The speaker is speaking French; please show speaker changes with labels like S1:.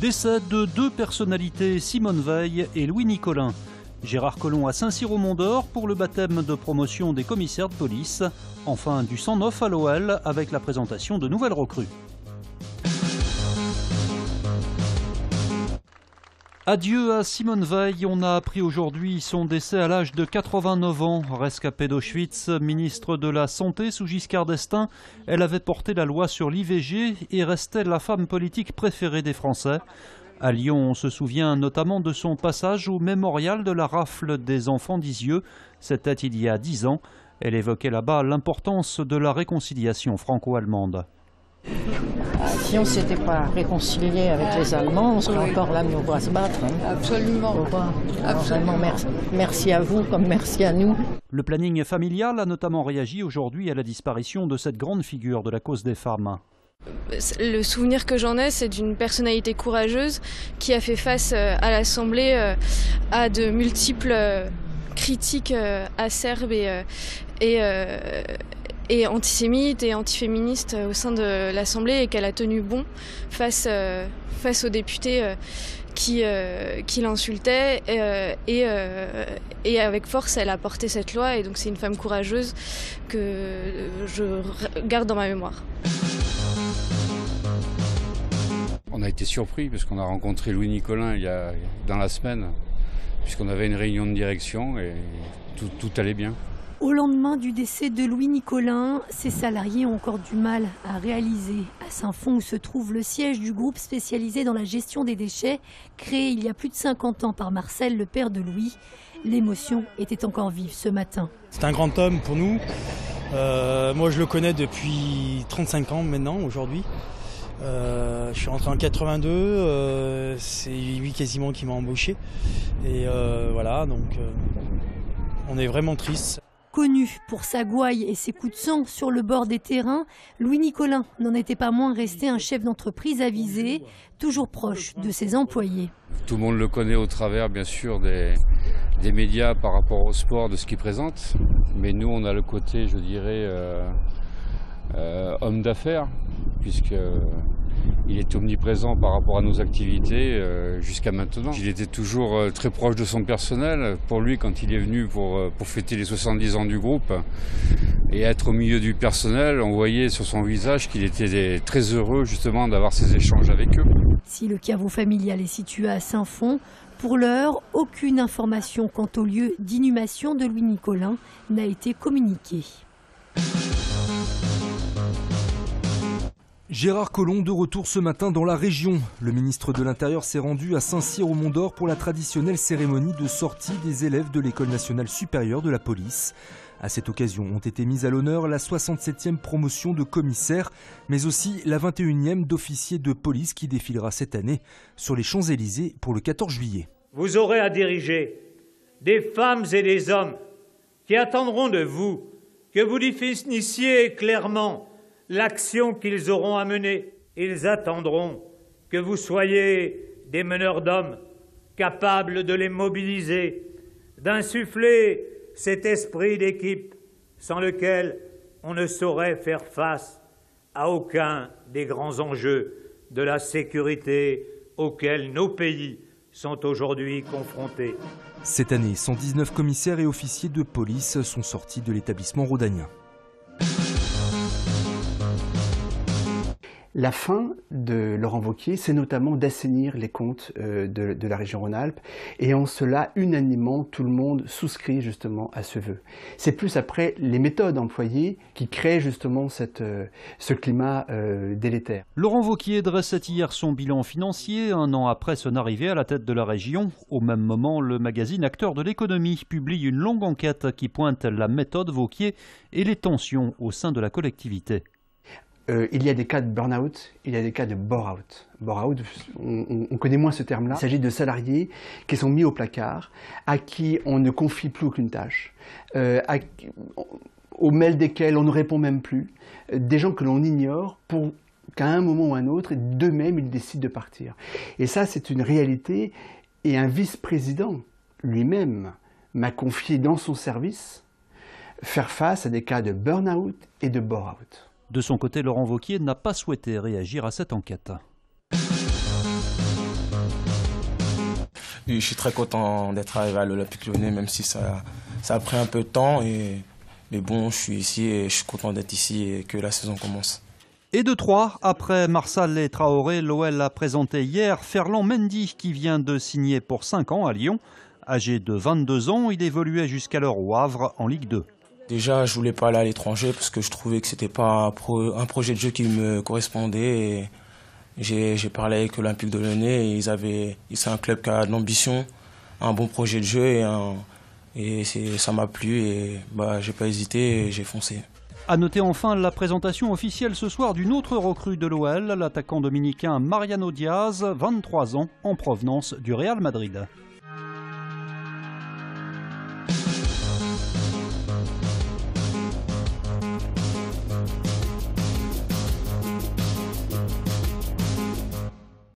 S1: Décès de deux personnalités, Simone Veil et Louis Nicolin. Gérard Collomb à Saint-Cyr-au-Mont-d'Or pour le baptême de promotion des commissaires de police. Enfin, du sang neuf à l'OL avec la présentation de nouvelles recrues. Adieu à Simone Veil, on a appris aujourd'hui son décès à l'âge de 89 ans. Rescapée d'Auschwitz, ministre de la Santé sous Giscard d'Estaing, elle avait porté la loi sur l'IVG et restait la femme politique préférée des Français. À Lyon, on se souvient notamment de son passage au mémorial de la rafle des enfants d'Isieux. C'était il y a 10 ans. Elle évoquait là-bas l'importance de la réconciliation franco-allemande.
S2: Si on ne s'était pas réconcilié avec les Allemands, on serait encore là, mais on doit se battre. Hein.
S3: Absolument.
S2: Alors, vraiment, merci à vous comme merci à nous.
S1: Le planning familial a notamment réagi aujourd'hui à la disparition de cette grande figure de la cause des femmes.
S3: Le souvenir que j'en ai, c'est d'une personnalité courageuse qui a fait face à l'Assemblée à de multiples critiques acerbes et antisémites et antiféministes au sein de l'Assemblée et qu'elle a tenu bon face aux députés qui l'insultaient et avec force elle a porté cette loi et donc c'est une femme courageuse que je garde dans ma mémoire.
S4: On a été surpris parce qu'on a rencontré Louis Nicolin dans la semaine puisqu'on avait une réunion de direction et tout allait bien.
S5: Au lendemain du décès de Louis Nicolin, ses salariés ont encore du mal à réaliser. À Saint-Fond, où se trouve le siège du groupe spécialisé dans la gestion des déchets, créé il y a plus de 50 ans par Marcel, le père de Louis, l'émotion était encore vive ce matin.
S6: C'est un grand homme pour nous. Moi, je le connais depuis 35 ans maintenant, aujourd'hui. Je suis rentré en 82, c'est lui quasiment qui m'a embauché. Et voilà, donc on est vraiment triste.
S5: Connu pour sa gouaille et ses coups de sang sur le bord des terrains, Louis Nicolin n'en était pas moins resté un chef d'entreprise avisé, toujours proche de ses employés.
S4: Tout le monde le connaît au travers, bien sûr, des médias par rapport au sport, de ce qu'il présente. Mais nous, on a le côté, je dirais, homme d'affaires, puisqu'il est omniprésent par rapport à nos activités jusqu'à maintenant. Il était toujours très proche de son personnel. Pour lui, quand il est venu pour fêter les 70 ans du groupe et être au milieu du personnel, on voyait sur son visage qu'il était très heureux justement d'avoir ces échanges avec eux.
S5: Si le caveau familial est situé à Saint-Fond, pour l'heure, aucune information quant au lieu d'inhumation de Louis Nicolin n'a été communiquée.
S7: Gérard Collomb de retour ce matin dans la région. Le ministre de l'Intérieur s'est rendu à Saint-Cyr-au-Mont-d'Or pour la traditionnelle cérémonie de sortie des élèves de l'École nationale supérieure de la police. À cette occasion ont été mises à l'honneur la 67e promotion de commissaire, mais aussi la 21e d'officier de police qui défilera cette année sur les Champs-Élysées pour le 14 juillet.
S8: Vous aurez à diriger des femmes et des hommes qui attendront de vous que vous définissiez clairement l'action qu'ils auront à mener. Ils attendront que vous soyez des meneurs d'hommes capables de les mobiliser, d'insuffler cet esprit d'équipe sans lequel on ne saurait faire face à aucun des grands enjeux de la sécurité auxquels nos pays sont aujourd'hui confrontés.
S7: Cette année, 119 commissaires et officiers de police sont sortis de l'établissement rhodanien.
S9: La fin de Laurent Wauquiez, c'est notamment d'assainir les comptes de la région Rhône-Alpes. Et en cela, unanimement, tout le monde souscrit justement à ce vœu. C'est plus après les méthodes employées qui créent justement ce climat délétère.
S1: Laurent Wauquiez dressait hier son bilan financier, un an après son arrivée à la tête de la région. Au même moment, le magazine Acteurs de l'économie publie une longue enquête qui pointe la méthode Wauquiez et les tensions au sein de la collectivité.
S9: Il y a des cas de burn-out, il y a des cas de bore-out. Bore-out, on connaît moins ce terme-là. Il s'agit de salariés qui sont mis au placard, à qui on ne confie plus aucune tâche, aux mails desquels on ne répond même plus, des gens que l'on ignore pour qu'à un moment ou un autre, d'eux-mêmes, ils décident de partir. Et ça, c'est une réalité. Et un vice-président lui-même m'a confié dans son service faire face à des cas de burn-out et de bore-out.
S1: De son côté, Laurent Wauquiez n'a pas souhaité réagir à cette enquête.
S10: Je suis très content d'être arrivé à l'Olympique Lyonnais, même si ça a pris un peu de temps. Mais bon, je suis ici et je suis content d'être ici et que la saison commence.
S1: Et de 3, après Marsal et Traoré, l'OL a présenté hier Ferland Mendy qui vient de signer pour 5 ans à Lyon. Âgé de 22 ans, il évoluait jusqu'alors au Havre en Ligue 2.
S10: Déjà, je voulais pas aller à l'étranger parce que je trouvais que c'était pas un projet de jeu qui me correspondait. Et j'ai parlé avec l'Olympique de Lyonnais et c'est un club qui a de l'ambition, un bon projet de jeu et ça m'a plu et j'ai pas hésité et j'ai foncé.
S1: À noter enfin la présentation officielle ce soir d'une autre recrue de l'OL, l'attaquant dominicain Mariano Diaz, 23 ans, en provenance du Real Madrid.